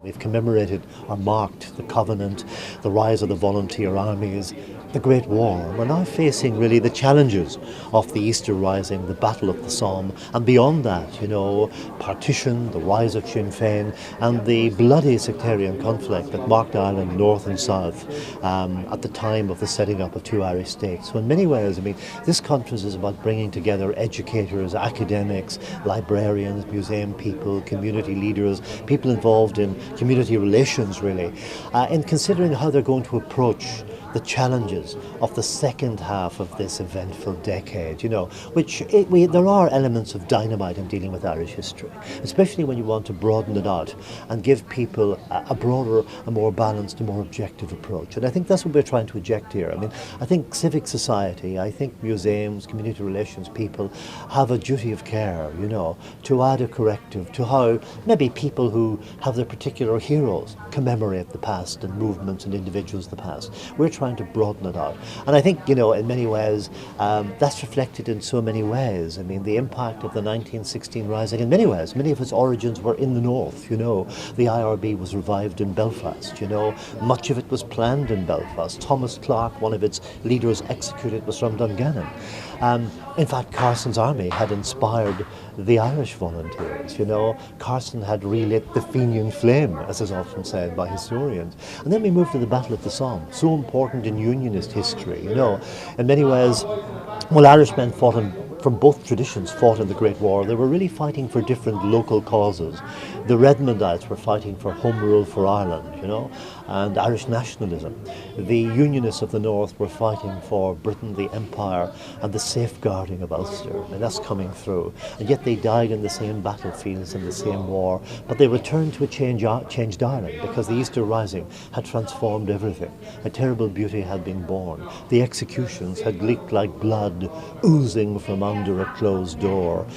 We've commemorated or marked the Covenant, the rise of the volunteer armies, the Great War. We're now facing really the challenges of the Easter Rising, the Battle of the Somme, and beyond that, Partition, the rise of Sinn Féin, and the bloody sectarian conflict that marked Ireland north and south at the time of the setting up of two Irish states. So in many ways, this conference is about bringing together educators, academics, librarians, museum people, community leaders, people involved in community relations, really, in considering how they're going to approach the challenges of the second half of this eventful decade, there are elements of dynamite in dealing with Irish history, especially when you want to broaden it out and give people a broader, a more balanced, a more objective approach. And I think that's what we're trying to eject here. I think civic society, I think museums, community relations people have a duty of care, to add a corrective to how maybe people who have their particular heroes commemorate the past and movements and individuals of the past. We're trying to broaden it out. And I think, in many ways, that's reflected in so many ways. The impact of the 1916 Rising, in many ways, many of its origins were in the north, The IRB was revived in Belfast, Much of it was planned in Belfast. Thomas Clarke, one of its leaders executed, was from Dungannon. In fact, Carson's army had inspired the Irish volunteers, Carson had relit the Fenian flame, as is often said by historians. And then we moved to the Battle of the Somme, so important in Unionist history, In many ways, Irishmen from both traditions fought in the Great War. They were really fighting for different local causes. The Redmondites were fighting for home rule for Ireland, and Irish nationalism. The Unionists of the North were fighting for Britain, the Empire, and the safeguarding of Ulster. That's coming through. And yet they died in the same battlefields in the same war, but they returned to a changed Ireland because the Easter Rising had transformed everything. A terrible beauty had been born. The executions had leaked like blood, oozing from under a closed door,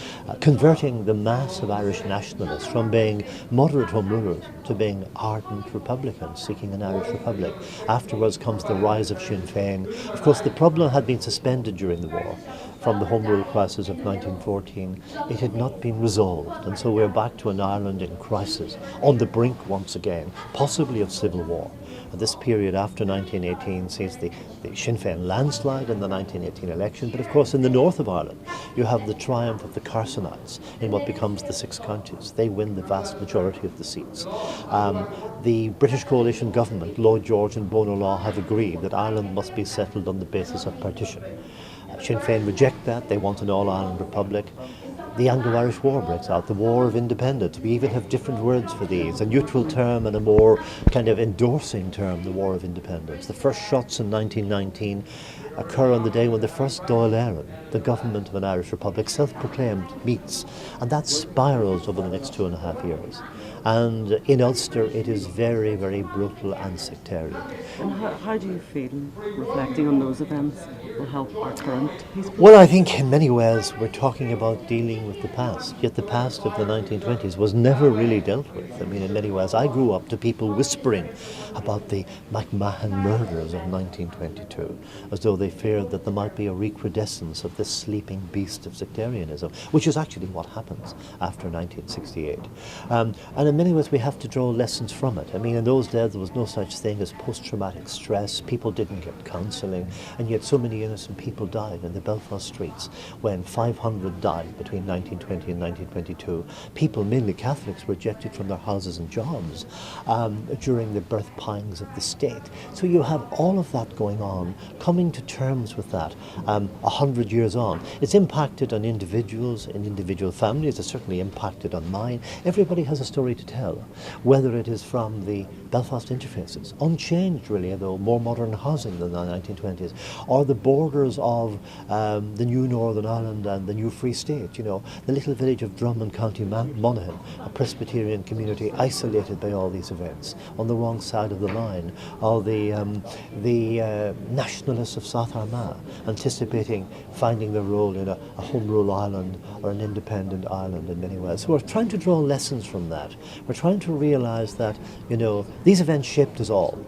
converting the mass of Irish nationalists from being moderate home rulers to being ardent republicans seeking an Irish republic. Afterwards comes the rise of Sinn Féin. Of course, the problem had been suspended during the war. From the Home Rule crisis of 1914, it had not been resolved, and so we're back to an Ireland in crisis, on the brink once again, possibly of civil war. And this period after 1918 sees the Sinn Féin landslide in the 1918 election, but of course in the north of Ireland you have the triumph of the Carsonites in what becomes the Six Counties. They win the vast majority of the seats. The British coalition government, Lloyd George and Bono Law, have agreed that Ireland must be settled on the basis of partition. Sinn Féin reject that. They want an all-Ireland republic. The Anglo-Irish War breaks out, the War of Independence. We even have different words for these, a neutral term and a more kind of endorsing term, the War of Independence. The first shots in 1919 occur on the day when the first Dáil Éireann, the government of an Irish Republic, self-proclaimed, meets, and that spirals over the next 2.5 years. And in Ulster it is very, very brutal and sectarian. And how do you feel reflecting on those events will help our current peace? Well, I think in many ways we're talking about dealing with the past, yet the past of the 1920s was never really dealt with. In many ways I grew up to people whispering about the McMahon murders of 1922, as though they feared that there might be a recrudescence of this sleeping beast of sectarianism, which is actually what happens after 1968. And in many ways we have to draw lessons from it. In those days there was no such thing as post-traumatic stress. People didn't get counselling, and yet so many innocent people died in the Belfast streets when 500 died between 1920 and 1922. People, mainly Catholics, were ejected from their houses and jobs during the birth pangs of the state. So you have all of that going on, coming to terms with that 100 years on. It's impacted on individuals and individual families. It's certainly impacted on mine. Everybody has a story to tell, whether it is from the Belfast interfaces, unchanged really, though more modern housing than the 1920s, or the borders of the new Northern Ireland and the new Free State, the little village of Drummond, County Monaghan, a Presbyterian community isolated by all these events, on the wrong side of the line, or the nationalists of South Armagh, anticipating finding their role in a home rule Ireland or an independent Ireland in many ways. So we're trying to draw lessons from that. We're trying to realise that, these events shaped us all,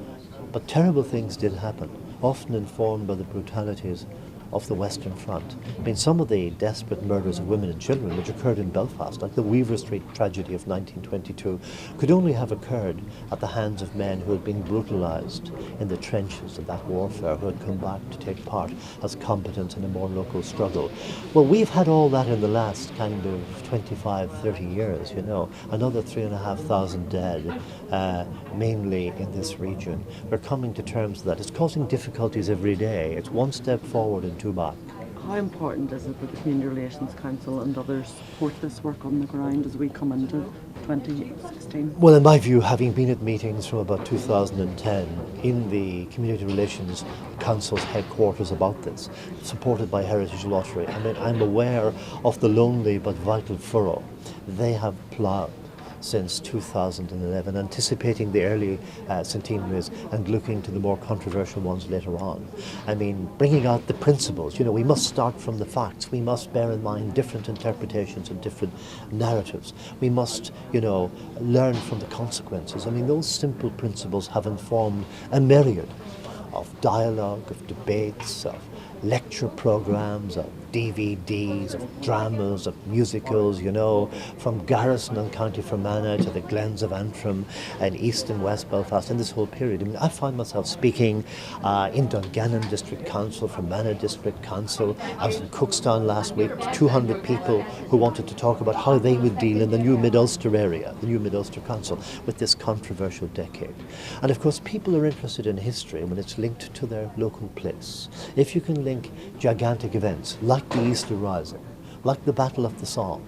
but terrible things did happen, often informed by the brutalities of the Western Front. I mean, some of the desperate murders of women and children which occurred in Belfast, like the Weaver Street tragedy of 1922, could only have occurred at the hands of men who had been brutalised in the trenches of that warfare, who had come back to take part as combatants in a more local struggle. Well, we've had all that in the last kind of 25, 30 years, you know. Another 3,500 dead, mainly in this region. We're coming to terms with that. It's causing difficulties every day. It's one step forward and two back. How important is it that the Community Relations Council and others support this work on the ground as we come into 2016? Well, in my view, having been at meetings from about 2010 in the Community Relations Council's headquarters about this, supported by Heritage Lottery, I mean, I'm aware of the lonely but vital furrow they have ploughed since 2011, anticipating the early centenaries and looking to the more controversial ones later on. I mean, bringing out the principles. You know, we must start from the facts. We must bear in mind different interpretations and different narratives. We must, you know, learn from the consequences. I mean, those simple principles have informed a myriad of dialogue, of debates, of lecture programs, of DVDs, of dramas, of musicals, you know, from Garrison and County Fermanagh to the Glens of Antrim and East and West Belfast in this whole period. I mean, I find myself speaking in Dungannon District Council, Fermanagh District Council. I was in Cookstown last week to 200 people who wanted to talk about how they would deal in the new Mid-Ulster area, the new Mid-Ulster Council, with this controversial decade. And of course, people are interested in history when it's linked to their local place. If you can link gigantic events like the Easter Rising, like the Battle of the Somme,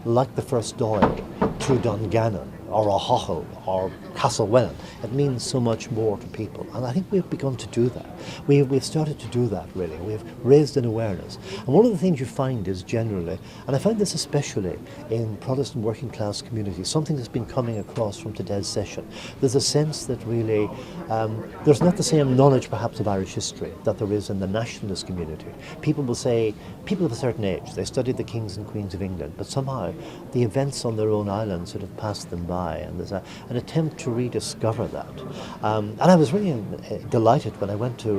like the First Dáil to Dungannon or O'Hochel or Castlewellan, it means so much more to people. And I think we've begun to do that. We've started to do that, really. We've raised an awareness. And one of the things you find is generally, and I find this especially in Protestant working class communities, something that's been coming across from today's session. There's a sense that really there's not the same knowledge perhaps of Irish history that there is in the nationalist community. People will say, people of a certain age, they studied the kings and queens of England, but somehow the events on their own island sort of passed them by, and there's an attempt to rediscover that. And I was really delighted when I went to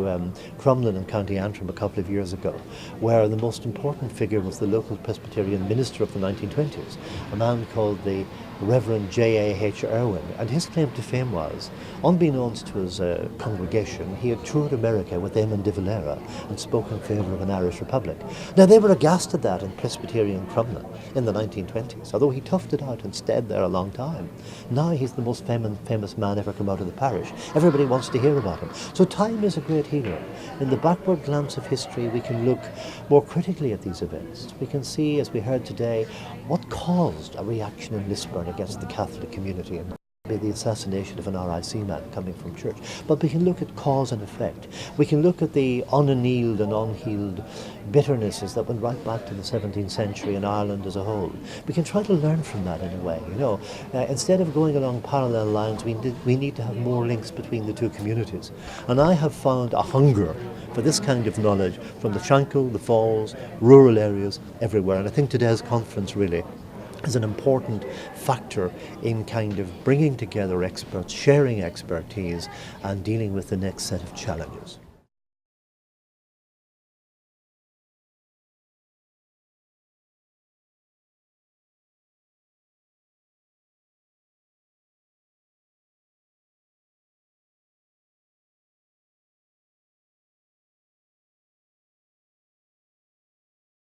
Crumlin in County Antrim a couple of years ago, where the most important figure was the local Presbyterian minister of the 1920s, a man called the Reverend J.A.H. Irwin, and his claim to fame was, unbeknownst to his congregation, he had toured America with Eamon de Valera and spoke in favour of an Irish Republic. Now, they were aghast at that in Presbyterian Crumlin in the 1920s, although he toughed it out and stayed there a long time. Now he's the most famous man ever come out of the parish. Everybody wants to hear about him. So time is a great healer. In the backward glance of history, we can look more critically at these events. We can see, as we heard today, what caused a reaction in Lisburn against the Catholic community, and the assassination of an RIC man coming from church. But we can look at cause and effect. We can look at the unannealed and unhealed bitternesses that went right back to the 17th century in Ireland as a whole. We can try to learn from that in a way, you know. Instead of going along parallel lines, we need to have more links between the two communities. And I have found a hunger for this kind of knowledge from the Shankill, the Falls, rural areas, everywhere. And I think today's conference really is an important factor in kind of bringing together experts, sharing expertise, and dealing with the next set of challenges.